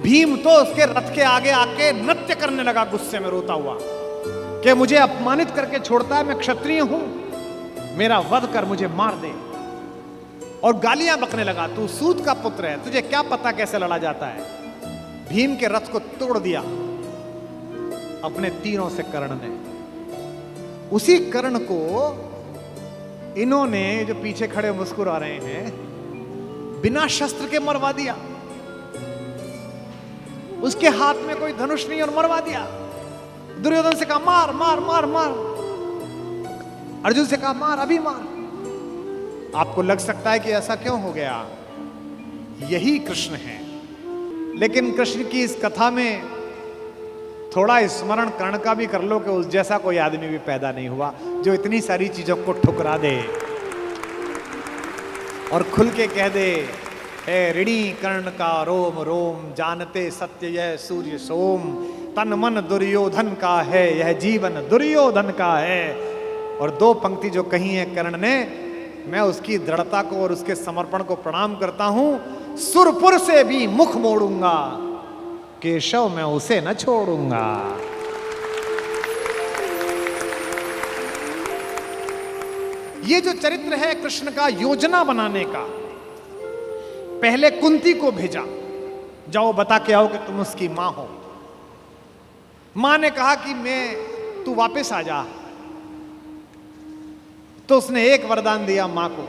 भीम तो उसके रथ के आगे आके नृत्य करने लगा गुस्से में रोता हुआ कि मुझे अपमानित करके छोड़ता है, मैं क्षत्रिय हूं, मेरा वध कर मुझे मार दे। और गालियां बकने लगा, तू सूत का पुत्र है, तुझे क्या पता कैसे लड़ा जाता है। भीम के रथ को तोड़ दिया अपने तीरों से कर्ण ने। उसी कर्ण को इन्होंने, जो पीछे खड़े मुस्कुरा रहे हैं, बिना शस्त्र के मरवा दिया। उसके हाथ में कोई धनुष नहीं और मरवा दिया। दुर्योधन से कहा मार मार मार मार, अर्जुन से कहा मार अभी मार। आपको लग सकता है कि ऐसा क्यों हो गया, यही कृष्ण है। लेकिन कृष्ण की इस कथा में थोड़ा स्मरण कर्ण का भी कर लो कि उस जैसा कोई आदमी भी पैदा नहीं हुआ जो इतनी सारी चीजों को ठुकरा दे और खुल के कह दे, हे ऋणी कर्ण का रोम रोम, जानते सत्य यह सूर्य सोम, तन मन दुर्योधन का है, यह जीवन दुर्योधन का है। और दो पंक्ति जो कही है कर्ण ने, मैं उसकी दृढ़ता को और उसके समर्पण को प्रणाम करता हूं। सुरपुर से भी मुख मोड़ूंगा, केशव मैं उसे न छोड़ूंगा। ये जो चरित्र है कृष्ण का योजना बनाने का, पहले कुंती को भेजा, जाओ बता के आओ कि तुम उसकी मां हो। मां ने कहा कि तू वापस आ जा, तो उसने एक वरदान दिया मां को।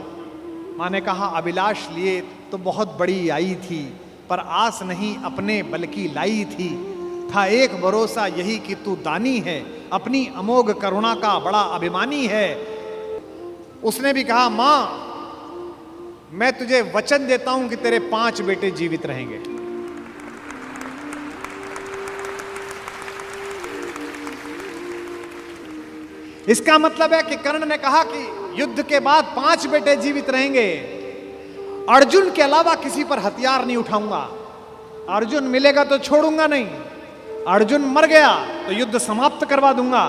मां ने कहा अभिलाष लिए तो बहुत बड़ी आई थी, पर आस नहीं अपने बल की लाई थी। था एक भरोसा यही कि तू दानी है, अपनी अमोघ करुणा का बड़ा अभिमानी है। उसने भी कहा मां, मैं तुझे वचन देता हूं कि तेरे 5 बेटे जीवित रहेंगे। इसका मतलब है कि कर्ण ने कहा कि युद्ध के बाद 5 बेटे जीवित रहेंगे, अर्जुन के अलावा किसी पर हथियार नहीं उठाऊंगा। अर्जुन मिलेगा तो छोड़ूंगा नहीं, अर्जुन मर गया तो युद्ध समाप्त करवा दूंगा,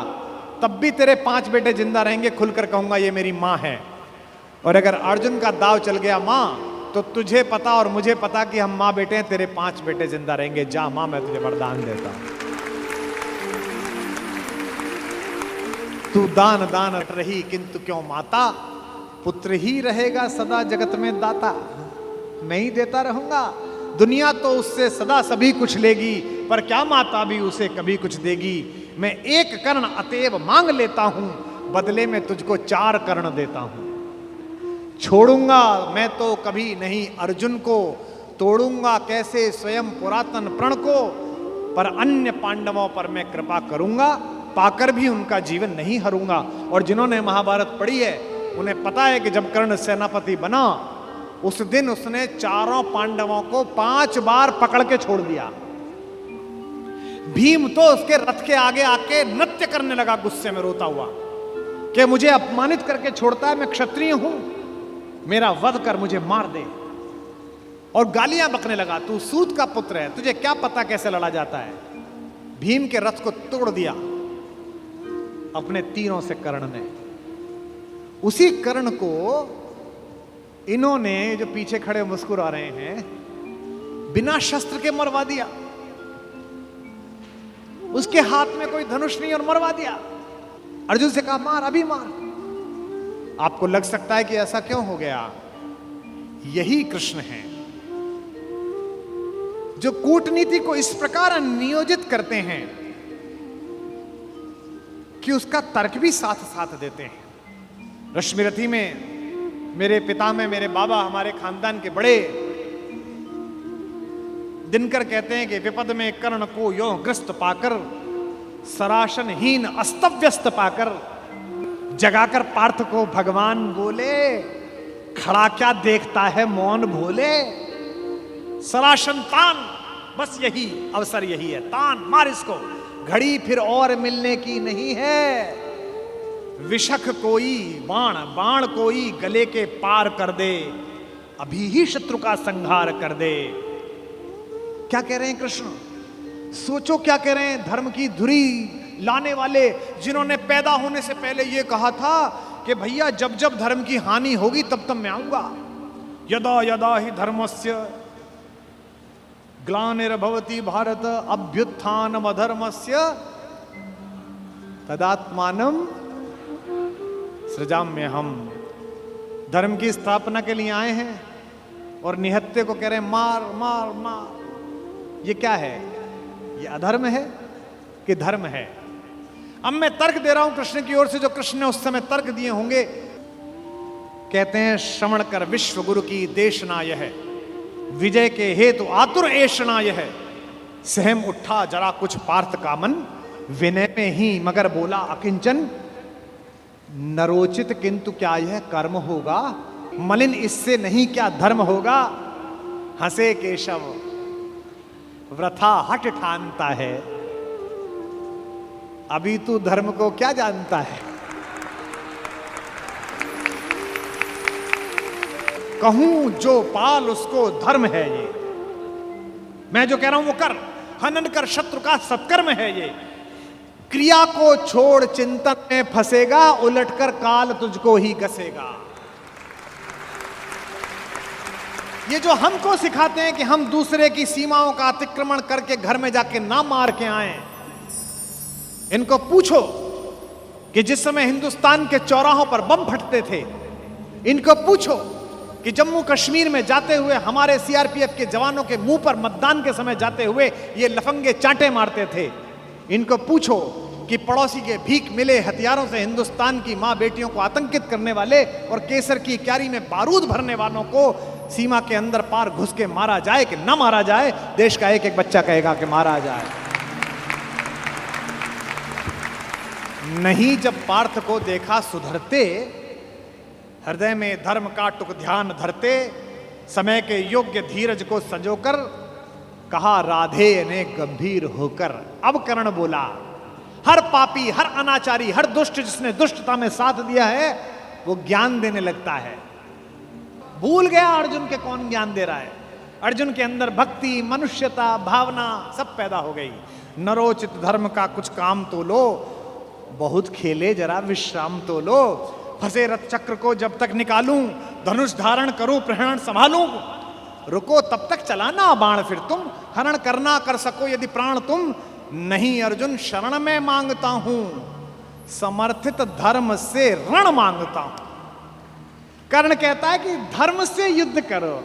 तब भी तेरे 5 बेटे जिंदा रहेंगे। खुलकर कहूंगा ये मेरी मां है। और अगर अर्जुन का दाव चल गया मां, तो तुझे पता और मुझे पता कि हम मां बेटे हैं, तेरे 5 बेटे जिंदा रहेंगे। जा मां, मैं तुझे वरदान देता हूं, तू दान दान रही किंतु क्यों माता, पुत्र ही रहेगा सदा जगत में दाता। मैं ही देता रहूंगा, दुनिया तो उससे सदा सभी कुछ लेगी, पर क्या माता भी उसे कभी कुछ देगी। मैं एक कर्ण अतएव मांग लेता हूं, बदले में तुझको 4 कर्ण देता हूं। छोड़ूंगा मैं तो कभी नहीं अर्जुन को, तोड़ूंगा कैसे स्वयं पुरातन प्रण को, पर अन्य पांडवों पर मैं कृपा करूंगा, पाकर भी उनका जीवन नहीं हरूंगा। और जिन्होंने महाभारत पढ़ी है उन्हें पता है कि जब कर्ण सेनापति बना, उस दिन उसने 4 पांडवों को 5 बार पकड़ के छोड़ दिया। भीम तो उसके रथ के आगे आके नृत्य करने लगा गुस्से में रोता हुआ कि मुझे अपमानित करके छोड़ता है, मैं क्षत्रिय हूं, मेरा वध कर मुझे मार दे। और गालियां बकने लगा, तू सूत का पुत्र है, तुझे क्या पता कैसे लड़ा जाता है। भीम के रथ को तोड़ दिया अपने तीरों से कर्ण ने। उसी कर्ण को इन्होंने, जो पीछे खड़े मुस्कुरा रहे हैं, बिना शस्त्र के मरवा दिया। उसके हाथ में कोई धनुष नहीं और मरवा दिया। अर्जुन से कहा मार अभी मार। आपको लग सकता है कि ऐसा क्यों हो गया, यही कृष्ण है जो कूटनीति को इस प्रकार नियोजित करते हैं कि उसका तर्क भी साथ साथ देते हैं। रश्मिरथी में मेरे पिता में, मेरे बाबा, हमारे खानदान के बड़े दिनकर कहते हैं कि विपद में कर्ण को यो ग्रस्त पाकर, सराशनहीन अस्तव्यस्त पाकर, जगाकर पार्थ को भगवान बोले, खड़ा क्या देखता है मौन भोले। सराशन तान, बस यही अवसर यही है, तान मार इसको, घड़ी फिर और मिलने की नहीं है। विषख कोई बाण, बाण कोई गले के पार कर दे, अभी ही शत्रु का संहार कर दे। क्या कह रहे हैं कृष्ण, सोचो क्या कह रहे हैं। धर्म की धुरी लाने वाले, जिन्होंने पैदा होने से पहले यह कहा था कि भैया जब जब धर्म की हानि होगी तब तब मैं आऊंगा। यदा यदा ही धर्मस्य ग्लानिर्भवति भारत अभ्युत्थानम अधर्मस्य तदात्मानम सृजाम्यहम। धर्म की स्थापना के लिए आए हैं और निहत्ते को कह रहे हैं मार मार मार। ये क्या है? ये अधर्म है कि धर्म है? अब मैं तर्क दे रहा हूं कृष्ण की ओर से, जो कृष्ण ने उस समय तर्क दिए होंगे। कहते हैं श्रवण कर विश्व गुरु की देशना यह, विजय के हेतु आतुर ऐषणा यह। सहम उठा जरा कुछ पार्थ कामन, विनय में ही मगर बोला अकिंचन। नरोचित किंतु क्या यह कर्म होगा, मलिन इससे नहीं क्या धर्म होगा। हंसे केशव वृथा हट ठानता है, अभी तू धर्म को क्या जानता है। कहूं जो पाल उसको धर्म है ये, मैं जो कह रहा हूं वो कर। हनन कर शत्रु का सत्कर्म है ये। क्रिया को छोड़ चिंतन में फंसेगा, उलटकर काल तुझको ही घसेगा। ये जो हमको सिखाते हैं कि हम दूसरे की सीमाओं का अतिक्रमण करके घर में जाके ना मार के आए, इनको पूछो कि जिस समय हिंदुस्तान के चौराहों पर बम फटते थे, इनको पूछो कि जम्मू कश्मीर में जाते हुए हमारे सीआरपीएफ के जवानों के मुंह पर मतदान के समय जाते हुए ये लफंगे चांटे मारते थे। इनको पूछो कि पड़ोसी के भीख मिले हथियारों से हिंदुस्तान की मां बेटियों को आतंकित करने वाले और केसर की क्यारी में बारूद भरने वालों को सीमा के अंदर पार घुस के मारा जाए कि ना मारा जाए। देश का एक एक बच्चा कहेगा कि मारा जाए। नहीं जब पार्थ को देखा सुधरते, हृदय में धर्म का टुक ध्यान धरते, समय के योग्य धीरज को संजोकर कहा राधे ने गंभीर होकर। अब कर्ण बोला, हर पापी, हर अनाचारी, हर दुष्ट जिसने दुष्टता में साथ दिया है वो ज्ञान देने लगता है। भूल गया अर्जुन के कौन ज्ञान दे रहा है। अर्जुन के अंदर भक्ति, मनुष्यता, भावना सब पैदा हो गई। नरोचित धर्म का कुछ काम तो लो, बहुत खेले जरा विश्राम तो लो। फंसे रथ चक्र को जब तक निकालूं, धनुष धारण करूं, प्रहरण संभालूं। रुको तब तक चलाना बाण फिर तुम, हरण करना कर सको यदि प्राण तुम। नहीं अर्जुन शरण में मांगता हूं, समर्थित धर्म से रण मांगता हूं। कर्ण कहता है कि धर्म से युद्ध करो।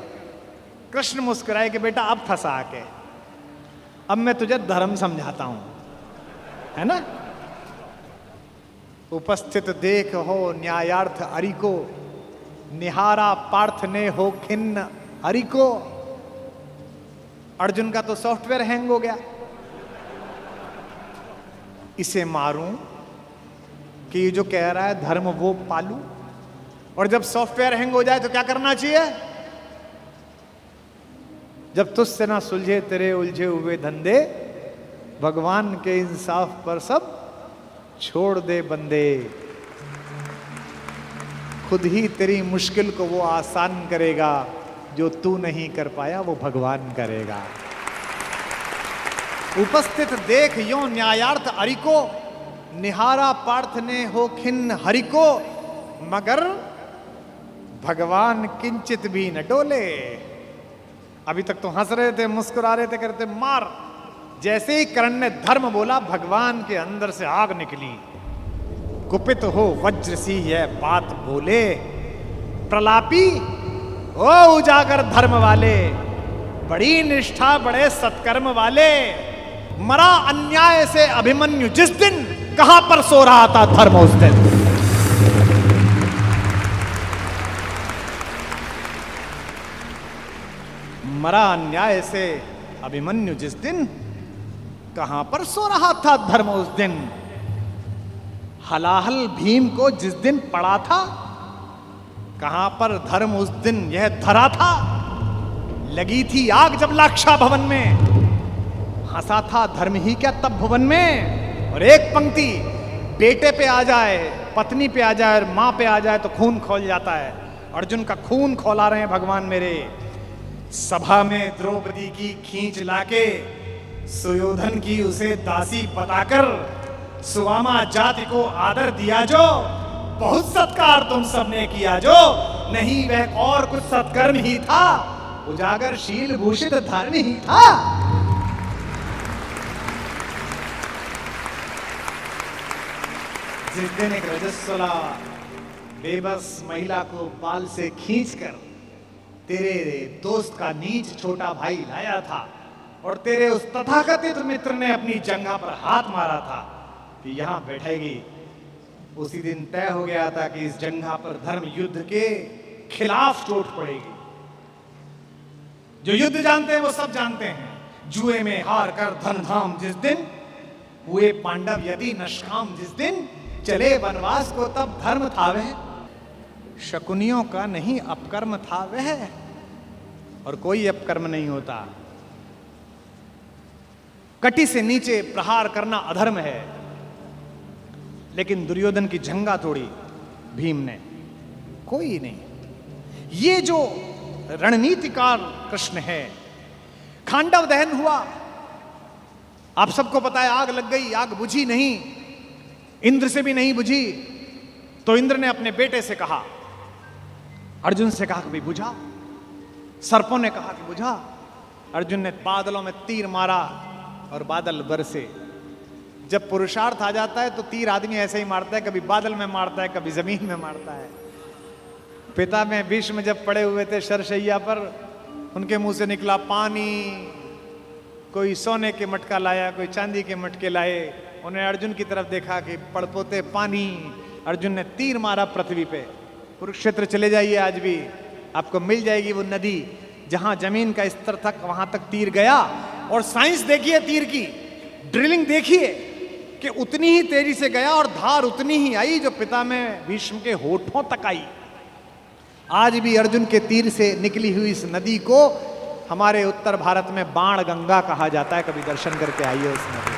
कृष्ण मुस्कुराए कि बेटा अब फंसा के, अब मैं तुझे धर्म समझाता हूं, है ना। उपस्थित देख हो न्यायार्थ हरि को, निहारा पार्थ ने हो खिन्न हरि को। अर्जुन का तो सॉफ्टवेयर हैंग हो गया। इसे मारूं कि ये जो कह रहा है धर्म वो पालूं। और जब सॉफ्टवेयर हैंग हो जाए तो क्या करना चाहिए? जब तुझसे ना सुलझे तेरे उलझे हुए धंधे, भगवान के इंसाफ पर सब छोड़ दे बंदे। खुद ही तेरी मुश्किल को वो आसान करेगा, जो तू नहीं कर पाया वो भगवान करेगा। उपस्थित देख यो न्यायार्थ हरि को, निहारा पार्थ ने हो खिन्न हरि को। मगर भगवान किंचित भी न डोले। अभी तक तो हंस रहे थे, मुस्कुरा रहे थे, करते मार। जैसे ही कर्ण ने धर्म बोला, भगवान के अंदर से आग निकली। कुपित हो वज्र सी यह बात बोले, प्रलापी ओ उजागर धर्म वाले, बड़ी निष्ठा बड़े सत्कर्म वाले। मरा अन्याय से अभिमन्यु जिस दिन, कहां पर सो रहा था धर्म उस दिन। मरा अन्याय से अभिमन्यु जिस दिन, कहां पर सो रहा था धर्म उस दिन। हलाहल भीम को जिस दिन पड़ा था, कहां पर धर्म उस दिन यह धरा था। लगी थी आग जब लाक्षा भवन में, हंसा था धर्म ही क्या तब भुवन में। और एक पंक्ति बेटे पे आ जाए, पत्नी पे आ जाए और मां पे आ जाए तो खून खौल जाता है। अर्जुन का खून खौला रहे हैं भगवान मेरे। सभा में द्रौपदी की खींच लाके, सुयोधन की उसे दासी बताकर, सुवामा जाति को आदर दिया जो, बहुत सत्कार तुम सबने किया जो। नहीं वह और कुछ सत्कर्म ही था, उजागर शील भूषित धर्म ही था। जिस दिन एक रजस्वला बेबस महिला को बाल से खींचकर तेरे दोस्त का नीच छोटा भाई लाया था और तेरे उस तथाकथित मित्र ने अपनी जंघा पर हाथ मारा था कि यहां बैठेगी, उसी दिन तय हो गया था कि इस जंघा पर धर्म युद्ध के खिलाफ चोट पड़ेगी। जो युद्ध जानते हैं वो सब जानते हैं, जुए में हार कर धन धाम जिस दिन हुए पांडव यदि नष्काम, जिस दिन चले वनवास को तब धर्म था वह, शकुनियों का नहीं अपकर्म था वह, और कोई अपकर्म नहीं होता। कटी से नीचे प्रहार करना अधर्म है, लेकिन दुर्योधन की जंघा तोड़ी भीम ने, कोई नहीं। ये जो रणनीतिकार कृष्ण है। खांडव दहन हुआ, आप सबको पता है, आग लग गई, आग बुझी नहीं, इंद्र से भी नहीं बुझी, तो इंद्र ने अपने बेटे से कहा, अर्जुन से कहा कि भाई बुझा। सर्पों ने कहा कि बुझा। अर्जुन ने बादलों में तीर मारा और बादल बरसे। जब पुरुषार्थ आ जाता है तो तीर आदमी ऐसे ही मारता है, कभी बादल में मारता है, कभी जमीन में मारता है। पिता में भीष्म जब पड़े हुए थे शरशैया पर, उनके मुंह से निकला पानी, कोई सोने के मटका लाया, कोई चांदी के मटके लाए, उन्हें अर्जुन की तरफ देखा कि पड़पोते पानी। अर्जुन ने तीर मारा पृथ्वी पे। कुरुक्षेत्र चले जाइए, आज भी आपको मिल जाएगी वो नदी जहां जमीन का स्तर तक, वहां तक तीर गया। और साइंस देखिए तीर की, ड्रिलिंग देखिए कि उतनी ही तेजी से गया और धार उतनी ही आई जो पिता में भीष्म के होठों तक आई। आज भी अर्जुन के तीर से निकली हुई इस नदी को हमारे उत्तर भारत में बाण गंगा कहा जाता है। कभी दर्शन करके आइए उस नदी।